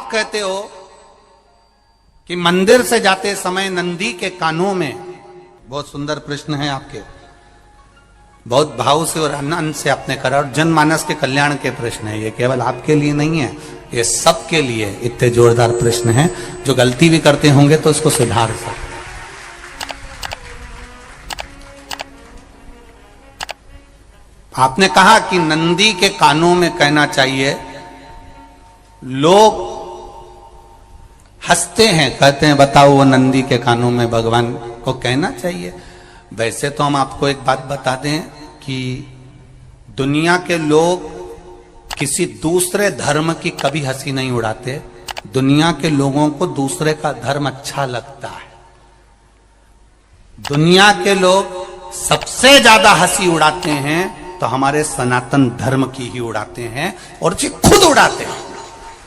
आप कहते हो कि मंदिर से जाते समय नंदी के कानों में, बहुत सुंदर प्रश्न है आपके, बहुत भाव से और आनंद से आपने करा, और जनमानस के कल्याण के प्रश्न है ये, केवल आपके लिए नहीं है, ये सबके लिए इतने जोरदार प्रश्न है। जो गलती भी करते होंगे तो उसको सुधार सकते। आपने कहा कि नंदी के कानों में कहना चाहिए, लोग हंसते हैं, कहते हैं बताओ वो नंदी के कानों में भगवान को कहना चाहिए। वैसे तो हम आपको एक बात बता दें कि दुनिया के लोग किसी दूसरे धर्म की कभी हंसी नहीं उड़ाते। दुनिया के लोगों को दूसरे का धर्म अच्छा लगता है। दुनिया के लोग सबसे ज्यादा हंसी उड़ाते हैं तो हमारे सनातन धर्म की ही उड़ाते हैं, और जी खुद उड़ाते हैं,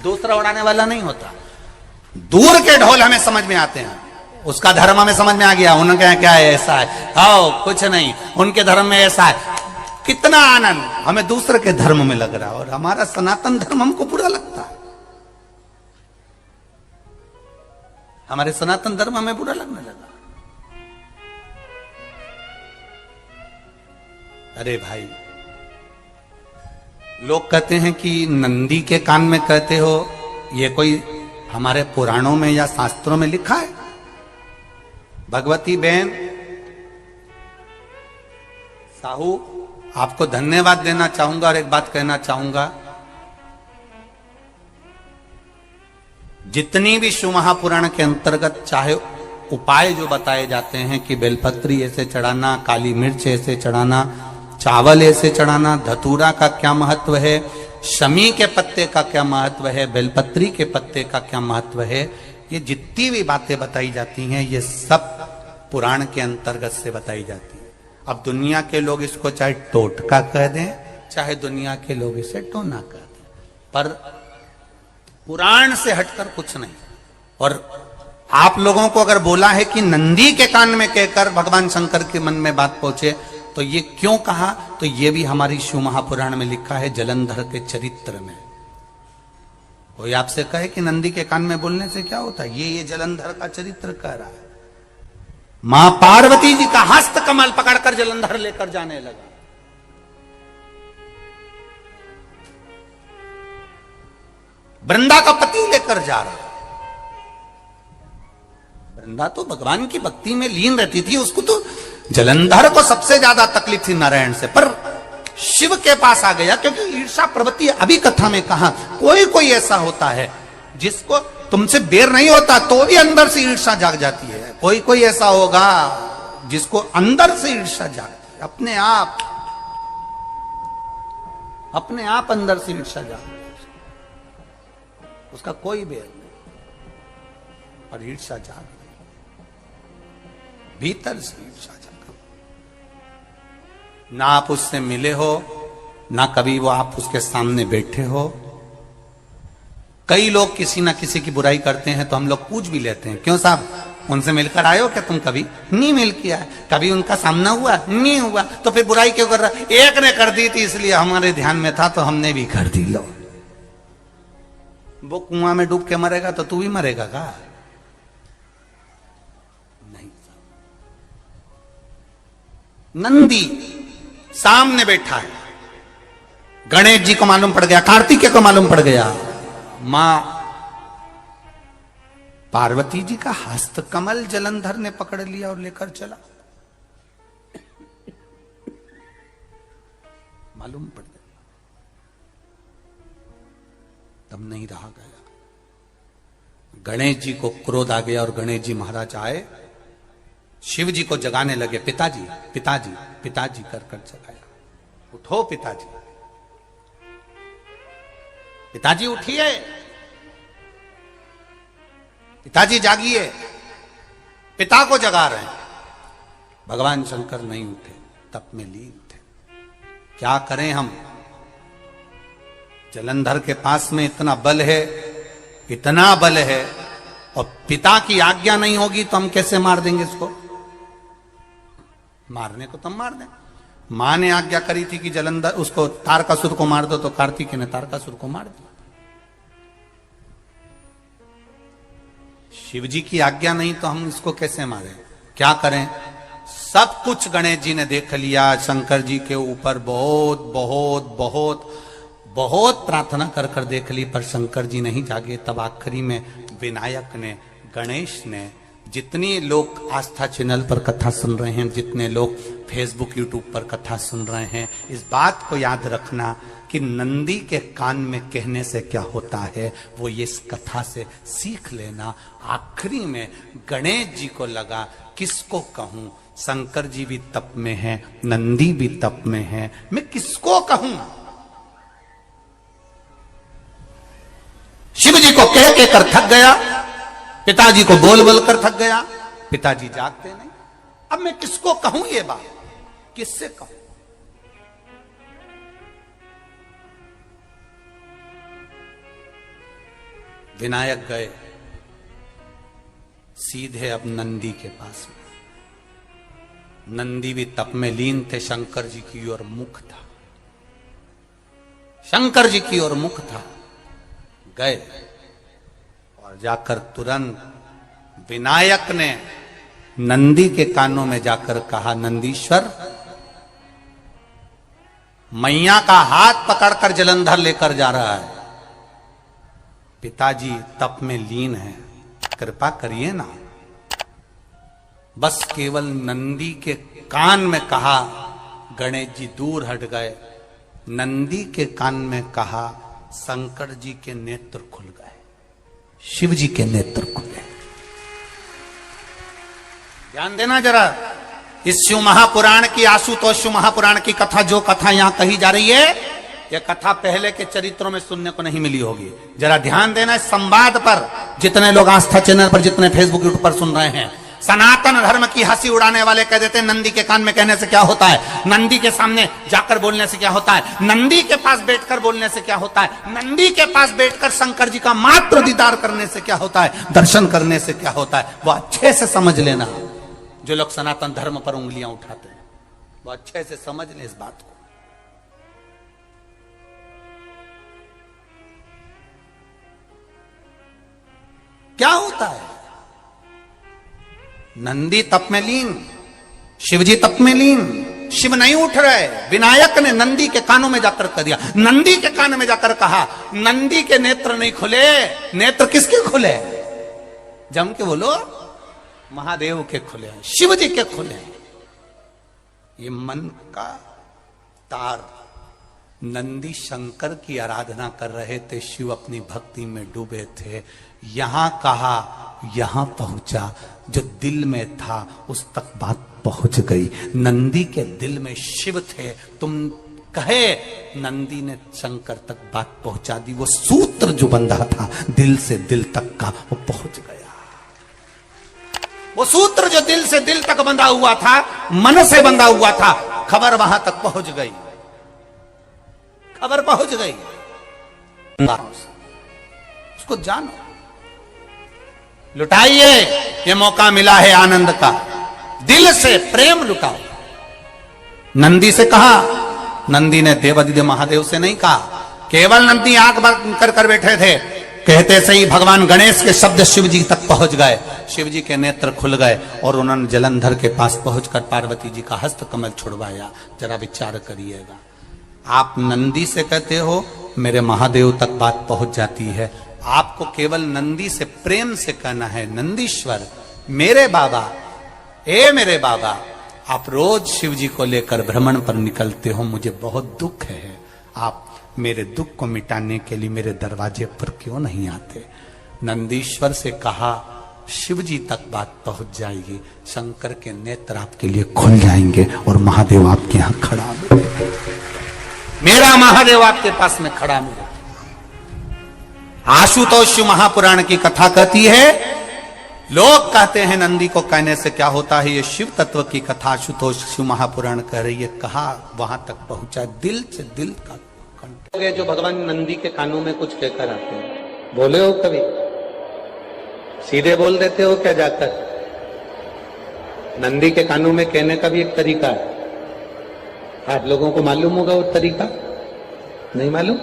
दूसरा उड़ाने वाला नहीं होता। दूर के ढोल हमें समझ में आते हैं, उसका धर्म हमें समझ में आ गया, उनके क्या है, ऐसा है, आओ कुछ नहीं, उनके धर्म में ऐसा है, कितना आनंद हमें दूसरे के धर्म में लग रहा है, और हमारा सनातन धर्म हमको बुरा लगता है। हमारे सनातन धर्म हमें बुरा लगने लगा। अरे भाई, लोग कहते हैं कि नंदी के कान में कहते हो, ये कोई हमारे पुराणों में या शास्त्रों में लिखा है? भगवती बहन साहू, आपको धन्यवाद देना चाहूंगा और एक बात कहना चाहूंगा, जितनी भी शिव महापुराण के अंतर्गत चाहे उपाय जो बताए जाते हैं कि बेलपत्री ऐसे चढ़ाना, काली मिर्च ऐसे चढ़ाना, चावल ऐसे चढ़ाना, धतूरा का क्या महत्व है, शमी के पत्ते का क्या महत्व है, बेलपत्री के पत्ते का क्या महत्व है, ये जितनी भी बातें बताई जाती हैं ये सब पुराण के अंतर्गत से बताई जाती है। अब दुनिया के लोग इसको चाहे टोटका कह दें, चाहे दुनिया के लोग इसे टोना कह दें, पर पुराण से हटकर कुछ नहीं। और आप लोगों को अगर बोला है कि नंदी के कान में कहकर भगवान शंकर के मन में बात पहुंचे, तो ये क्यों कहा, तो ये भी हमारी शिव महापुराण में लिखा है, जलंधर के चरित्र में। कोई आपसे कहे कि नंदी के कान में बोलने से क्या होता है, ये जलंधर का चरित्र कह रहा है। मां पार्वती जी का हस्त कमल पकड़कर जलंधर लेकर जाने लगा। वृंदा का पति लेकर जा रहा। वृंदा तो भगवान की भक्ति में लीन रहती थी, उसको तो जलंधर को सबसे ज्यादा तकलीफ थी नारायण से, पर शिव के पास आ गया, क्योंकि ईर्षा प्रवृत्ति, अभी कथा में कहा, कोई कोई ऐसा होता है जिसको तुमसे बेर नहीं होता तो भी अंदर से ईर्षा जाग जाती है। कोई कोई ऐसा होगा जिसको अंदर से ईर्षा जागती है, अपने आप अंदर से ईर्षा जागती है, उसका कोई बेर नहीं, पर ईर्षा जाग भीतर से ईर्षा जाग। ना आप उससे मिले हो, ना कभी वो आप उसके सामने बैठे हो। कई लोग किसी ना किसी की बुराई करते हैं तो हम लोग पूछ भी लेते हैं, क्यों साहब उनसे मिलकर आए हो क्या तुम? कभी नहीं मिल किया, कभी उनका सामना हुआ नहीं हुआ, तो फिर बुराई क्यों कर रहा? एक ने कर दी थी इसलिए हमारे ध्यान में था तो हमने भी कर दी। लो, वो कुआं में डूब के मरेगा तो तू भी मरेगा का? नहीं। नंदी सामने बैठा है, गणेश जी को मालूम पड़ गया, कार्तिकेय को मालूम पड़ गया, मां पार्वती जी का हस्त कमल जलंधर ने पकड़ लिया और लेकर चला। मालूम पड़ गया, तब नहीं रहा गया। गणेश जी को क्रोध आ गया और गणेश जी महाराज आए, शिव जी को जगाने लगे, पिताजी पिताजी पिताजी कर कर जगाया, उठो पिताजी, पिताजी उठिए, पिताजी जागिए, पिता को जगा रहे हैं। भगवान शंकर नहीं उठे, तप में लीन थे। क्या करें हम? जलंधर के पास में इतना बल है, इतना बल है, और पिता की आज्ञा नहीं होगी तो हम कैसे मार देंगे इसको? मारने को तो हम मार दें। मां ने आज्ञा करी थी कि जलंधर उसको तारकासुर को मार दो, तो कार्तिकेय ने तारकासुर को मार दिया। शिव जी की आज्ञा नहीं तो हम इसको कैसे मारें? क्या करें? सब कुछ गणेश जी ने देख लिया, शंकर जी के ऊपर बहुत बहुत बहुत बहुत प्रार्थना कर कर देख ली, पर शंकर जी नहीं जागे। तब आखिरी में विनायक ने, गणेश ने, जितनी लोग आस्था चैनल पर कथा सुन रहे हैं, जितने लोग फेसबुक यूट्यूब पर कथा सुन रहे हैं, इस बात को याद रखना कि नंदी के कान में कहने से क्या होता है वो ये इस कथा से सीख लेना। आखिरी में गणेश जी को लगा किसको कहूं, शंकर जी भी तप में है, नंदी भी तप में है, मैं किसको कहूं? शिव जी को कह के कर थक गया, पिताजी को बोल बोल कर थक गया, पिताजी जागते नहीं। अब मैं किसको कहूं ये बात, किससे कहूं? विनायक गए सीधे अब नंदी के पास में। नंदी भी तप में लीन थे, शंकर जी की ओर मुख था, शंकर जी की ओर मुख था। गए और जाकर तुरंत विनायक ने नंदी के कानों में जाकर कहा, नंदीश्वर, मैया का हाथ पकड़कर जलंधर लेकर जा रहा है, पिताजी तप में लीन है, कृपा करिए ना। बस केवल नंदी के कान में कहा, गणेश जी दूर हट गए। नंदी के कान में कहा, शंकर जी के नेत्र खुल गए, शिव जी के नेत्र खुले। ध्यान देना जरा, इस शिव महापुराण की, आशुतोष शिव महापुराण की कथा, जो कथा यहां कही जा रही है, यह कथा पहले के चरित्रों में सुनने को नहीं मिली होगी। जरा ध्यान देना इस संवाद पर, जितने लोग आस्था चैनल पर, जितने फेसबुक यूट्यूब पर सुन रहे हैं। सनातन धर्म की हंसी उड़ाने वाले कह देते हैं नंदी के कान में कहने से क्या होता है, नंदी के सामने जाकर बोलने से क्या होता है, नंदी के पास बैठकर बोलने से क्या होता है, नंदी के पास बैठकर शंकर जी का मात्र दीदार करने से क्या होता है, दर्शन करने से क्या होता है। वो अच्छे से समझ लेना, जो लोग सनातन धर्म पर उंगलियां उठाते हैं, वो अच्छे से समझ लें इस बात को। क्या होता है? नंदी तप में लीन, शिवजी तप में लीन, शिव नहीं उठ रहे। विनायक ने नंदी के कानों में जाकर कह दिया, नंदी के कान में जाकर कहा, नंदी के नेत्र नहीं खुले। नेत्र किसके खुले? जम के बोलो, महादेव के खुले, शिव जी के खुले। ये मन का तार। नंदी शंकर की आराधना कर रहे थे, शिव अपनी भक्ति में डूबे थे। यहां कहा, यहां पहुंचा, जो दिल में था उस तक बात पहुंच गई। नंदी के दिल में शिव थे, तुम कहे, नंदी ने शंकर तक बात पहुंचा दी। वो सूत्र जो बंधा था दिल से दिल तक का, वो पहुंच गया। वो सूत्र जो दिल से दिल तक बंधा हुआ था, मन से बंधा हुआ था, खबर वहां तक पहुंच गई, खबर पहुंच गई। उसको जानो, लुटाइए, ये मौका मिला है आनंद का, दिल से प्रेम लुटाओ। नंदी से कहा, नंदी ने देवादिदेव महादेव से नहीं कहा, केवल नंदी आंख बंद कर कर बैठे थे। कहते से ही भगवान गणेश के शब्द शिव जी तक पहुंच गए, शिव जी के नेत्र खुल गए और उन्होंने जलंधर के पास पहुंचकर पार्वती जी का हस्त कमल छुड़वाया। जरा विचार करिएगा, आप नंदी से कहते हो मेरे महादेव तक बात पहुंच जाती है। आपको केवल नंदी से प्रेम से कहना है, नंदीश्वर मेरे बाबा, ए मेरे बाबा, आप रोज शिव जी को लेकर भ्रमण पर निकलते हो, मुझे बहुत दुख है, आप मेरे दुख को मिटाने के लिए मेरे दरवाजे पर क्यों नहीं आते? नंदीश्वर से कहा, शिव जी तक बात पहुंच जाएगी, शंकर के नेत्र आपके लिए खुल जाएंगे और महादेव आपके यहां खड़ा मिलेगा, मेरा महादेव आपके पास में खड़ा मिलेगा। आशुतोष शिव महापुराण की कथा कहती है, लोग कहते हैं नंदी को कहने से क्या होता है, ये शिव तत्व की कथा आशुतोष शिव महापुराण कह रही है। कहा वहां तक पहुंचा, दिल से दिल का कंठ। जो भगवान नंदी के कानों में कुछ कहकर आते हैं, बोले हो कभी? सीधे बोल देते हो क्या जाकर? नंदी के कानों में कहने का भी एक तरीका है। आप लोगों को मालूम होगा वो तरीका? नहीं मालूम?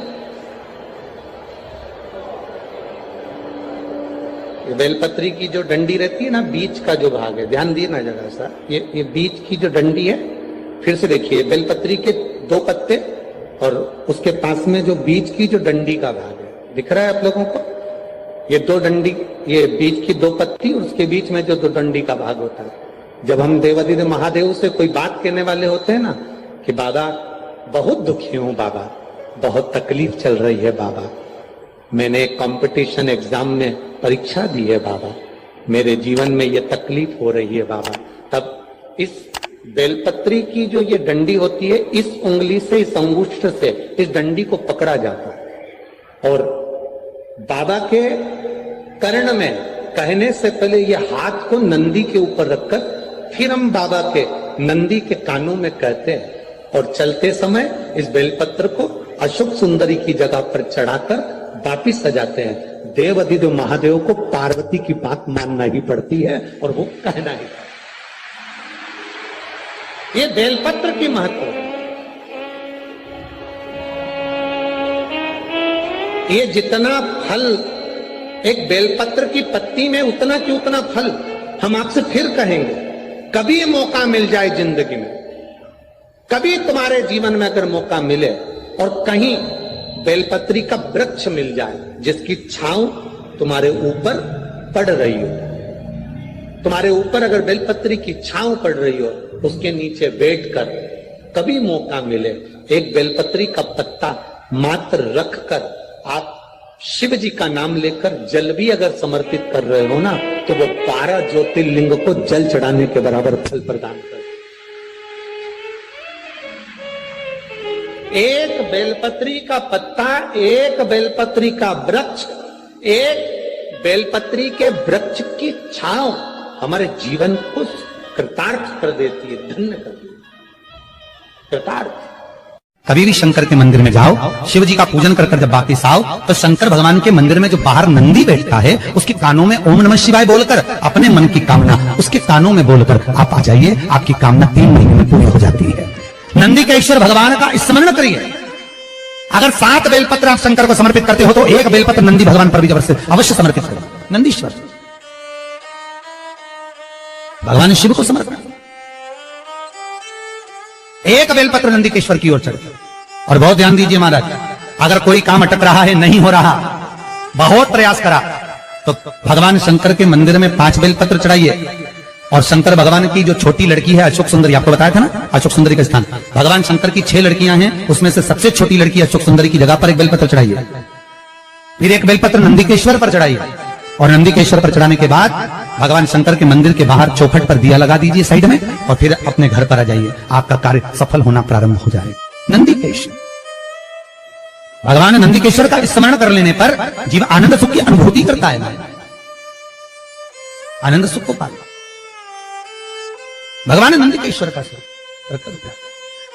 बेलपत्री की जो डंडी रहती है ना, बीच का जो भाग है, ध्यान दिए ना जरा सा, ये बीच की जो डंडी है, फिर से देखिए, बेलपत्री के 2 पत्ते और उसके पास में जो बीच की जो डंडी का भाग है, दिख रहा है आप लोगों को? ये 2 डंडी, ये बीच की 2 पत्ती और उसके बीच में जो 2 डंडी का भाग होता है। जब हम देवाधिदेव महादेव से कोई बात कहने वाले होते हैं ना कि बाबा बहुत दुखी हूं, बाबा बहुत तकलीफ चल रही है, बाबा मैंने एक कंपटीशन एग्जाम में परीक्षा दी है, बाबा मेरे जीवन में ये तकलीफ हो रही है, बाबा, तब इस बेलपत्री की जो ये डंडी होती है, इस उंगली से, इस अंगुष्ठ से इस डंडी को पकड़ा जाता है और बाबा के कर्ण में कहने से पहले ये हाथ को नंदी के ऊपर रखकर फिर हम बाबा के नंदी के कानों में कहते हैं और चलते समय इस बेलपत्र को अशोक सुंदरी की जगह पर चढ़ाकर वापिस सजाते हैं। देव अधिदेव महादेव को पार्वती की बात मानना ही पड़ती है और वो कहना ही पड़ता है। ये बेलपत्र की महत्व है। ये जितना फल एक बेलपत्र की पत्ती में, उतना की उतना फल। हम आपसे फिर कहेंगे, कभी मौका मिल जाए जिंदगी में, कभी तुम्हारे जीवन में अगर मौका मिले और कहीं बेलपत्री का वृक्ष मिल जाए जिसकी छांव तुम्हारे ऊपर पड़ रही हो, तुम्हारे ऊपर अगर बेलपत्री की छांव पड़ रही हो, उसके नीचे बैठकर कभी मौका मिले, एक बेलपत्री का पत्ता मात्र रखकर आप शिव जी का नाम लेकर जल भी अगर समर्पित कर रहे हो ना, तो वो 12 ज्योतिर्लिंग को जल चढ़ाने के बराबर फल प्रदान कर। एक बेलपत्री का पत्ता, एक बेलपत्री का वृक्ष, एक बेलपत्री के वृक्ष की छांव हमारे जीवन को कृतार्थ कर देती है, धन्य कर देती है, कृतार्थ। कभी भी शंकर के मंदिर में जाओ, शिव जी का पूजन कर कर जब वापिस आओ, तो शंकर भगवान के मंदिर में जो बाहर नंदी बैठता है, उसके कानों में ओम नमः शिवाय बोलकर अपने मन की कामना उसके कानों में बोलकर आप आ जाइए, आपकी कामना 3 महीने में पूरी हो जाती है। नंदी के ईश्वर भगवान का स्मरण करिए। अगर 7 बेलपत्र आप शंकर को समर्पित करते हो तो 1 बेलपत्र नंदी भगवान पर भी अवश्य समर्पित करो। नंदीश्वर भगवान शिव को समर्पित, 1 बेलपत्र नंदीकेश्वर की ओर चढ़े। और बहुत ध्यान दीजिए महाराज, अगर कोई काम अटक रहा है, नहीं हो रहा, बहुत प्रयास करा, तो भगवान शंकर के मंदिर में 5 बेलपत्र चढ़ाइए। और शंकर भगवान की जो छोटी लड़की है अशोक सुंदरी, आपको बताया था ना अशोक सुंदरी का स्थान, भगवान शंकर की 6 लड़कियां हैं, उसमें से सबसे छोटी लड़की अशोक सुंदरी की जगह पर 1 बेलपत्र चढ़ाइए। फिर 1 बेलपत्र नंदीकेश्वर पर चढ़ाइए और नंदीकेश्वर पर चढ़ाने के बाद भगवान शंकर के मंदिर के बाहर चौखट पर दिया लगा दीजिए साइड में, और फिर अपने घर पर आ जाइए, आपका कार्य सफल होना प्रारंभ हो जाए। नंदीकेश्वर भगवान नंदीकेश्वर का स्मरण कर लेने पर जीव आनंद सुख की अनुभूति करता है, आनंद सुख को पाता। भगवान नंदीकेश्वर का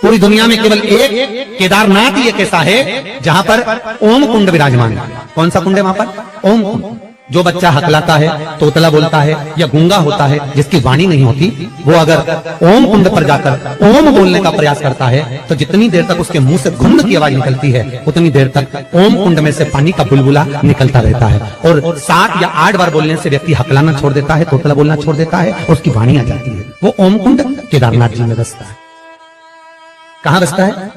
पूरी दुनिया में केवल एक केदारनाथ ही एक ऐसा है जहां पर ओम कुंड विराजमान है। कौन सा कुंड है वहां पर? ओम कुंड। जो बच्चा हकलाता है, तोतला बोलता है या गूंगा होता है, जिसकी वाणी नहीं होती, वो अगर ओम कुंड पर जाकर ओम बोलने का प्रयास करता है तो जितनी देर तक उसके मुंह से घुंड की आवाज निकलती है, उतनी देर तक ओम कुंड में से पानी का बुलबुला निकलता रहता है। और 7 या 8 बार बोलने से व्यक्ति हकलाना छोड़ देता है, तोतला बोलना छोड़ देता है और उसकी वाणी आ जाती है। वो ओम कुंड केदारनाथ जी में बसता है। कहां बसता है?